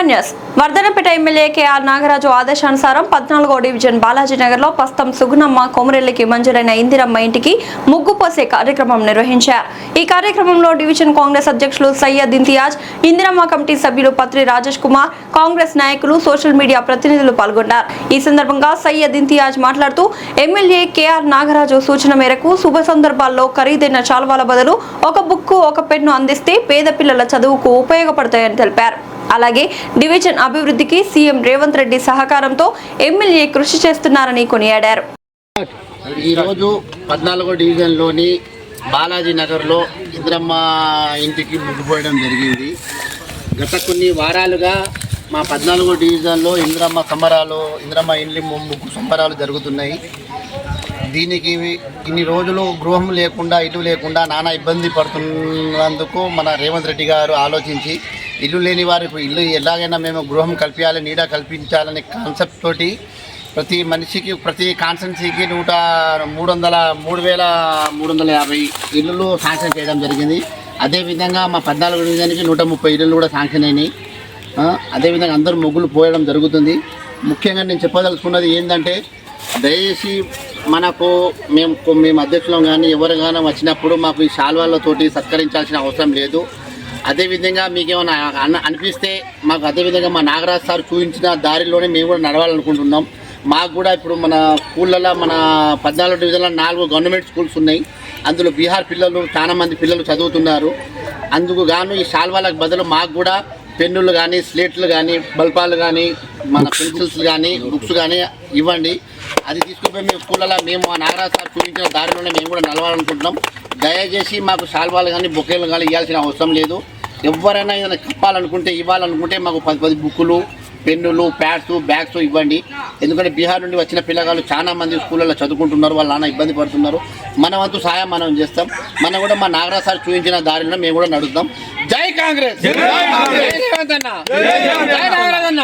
MNS Wardhannapet MLA KR Nagaraju ఆదేశానుసారం 14వ division బాలాజీనగర్లో పస్తం Sugunamma కొమరెల్లికి మంజూరైన ఇందిరమ్మ ఇంటికి ముగ్గు పోసే కార్యక్రమం నిర్వహించారు. ఈ కార్యక్రమంలో డివిజన్ కాంగ్రెస్ అధ్యక్షులు సయ్యద్ ఇంతియాజ్, ఇందిరమ్మ కమిటీ సభ్యులు పత్రి రాజేష్ కుమార్, కాంగ్రెస్ నాయకులు, సోషల్ మీడియా ప్రతినిధులు పాల్గొన్నారు. ఈ సందర్భంగా సయ్యద్ ఇంతియాజ్ మాట్లాడుతూ ఎమ్మెల్యే కేఆర్ నాగరాజు సూచన మేరకు శుభ సందర్భాల్లో ఖరీదైన చాల్వాల బదులు ఒక బుక్కు, ఒక పెన్ను అందిస్తే పేద పిల్లల చదువుకు ఉపయోగపడతాయని తెలిపారు. అలాగే డివిజన్ అభివృద్ధికి సీఎం రేవంత్ రెడ్డి సహకారంతో ఎమ్మెల్యే కృషి చేస్తున్నారని కొనియాడారు. ఈరోజు 14వ డివిజన్లోని బాలాజీ నగర్లో ఇందిరమ్మ ఇంటికి ముగ్గుపోయడం జరిగింది. గత కొన్ని వారాలుగా మా 14వ డివిజన్లో ఇందిరమ్మ ఇండ్లి ముగ్గు సంబరాలు జరుగుతున్నాయి. దీనికి ఇన్ని రోజులు గృహం లేకుండా, ఇల్లు లేకుండా నానా ఇబ్బంది పడుతున్నందుకు మన రేవంత్ రెడ్డి గారు ఆలోచించి ఇల్లు లేని వారికి ఇల్లు ఎలాగైనా మేము గృహం కల్పించాలి, నీడ కల్పించాలనే కాన్సెప్ట్ తోటి ప్రతి మనిషికి, ప్రతి కాన్స్టెన్సీకి 3,350 ఇల్లులు శాంక్షన్ చేయడం జరిగింది. అదేవిధంగా మా 14వ డివిజన్కి 130 ఇల్లులు కూడా శాంక్షన్ అయినాయి. అదేవిధంగా అందరూ ముగ్గులు పోయడం జరుగుతుంది. ముఖ్యంగా నేను చెప్పదలుచుకున్నది ఏంటంటే, దయచేసి మేము అధ్యక్షులం కానీ ఎవరు కానీ వచ్చినప్పుడు మాకు ఈ శాల్వాలతోటి సత్కరించాల్సిన అవసరం లేదు. అదేవిధంగా మీకు ఏమైనా అనిపిస్తే మాకు అదేవిధంగా మా నాగరాజ్ సార్ చూపించిన దారిలోనే మేము కూడా నడవాలనుకుంటున్నాం. మాకు కూడా ఇప్పుడు మన స్కూళ్ళల్లో మన 14వ డివిజన్లో 4 గవర్నమెంట్ స్కూల్స్ ఉన్నాయి. అందులో బీహార్ పిల్లలు చాలా మంది పిల్లలు చదువుతున్నారు. అందుకు గాను ఈ శాల్వాలకు బదులు మాకు కూడా పెన్నులు కానీ, స్లేట్లు కానీ, బల్పాలు కానీ, మన పెన్సిల్స్ కానీ, బుక్స్ కానీ ఇవ్వండి. అది తీసుకుపోయి మేము స్కూళ్ళలో మేము ఆ నాగరాజ్ సార్ చూపించిన దారిలోనే మేము కూడా నడవాలనుకుంటున్నాం. దయచేసి మాకు శాల్వాలు కానీ, బొకేలు కానీ ఇవ్వాల్సిన అవసరం లేదు. ఎవరైనా ఏదైనా కప్పాలనుకుంటే, ఇవ్వాలనుకుంటే మాకు 10 బుక్కులు, పెన్నులు, ప్యాడ్స్, బ్యాగ్స్ ఇవ్వండి. ఎందుకంటే బీహార్ నుండి వచ్చిన పిల్లగాళ్ళు చాలా మంది స్కూళ్ళలో చదువుకుంటున్నారు, వాళ్ళు నాన్న ఇబ్బంది పడుతున్నారు. మన వంతు సాయం మనం చేస్తాం. మనం కూడా మా నాగరాజ్ సార్ చూపించిన దారిలో మేము కూడా నడుద్దాం. జై కాంగ్రెస్, జై రేవంత్ అన్న, జై నాగరాజ్ అన్న.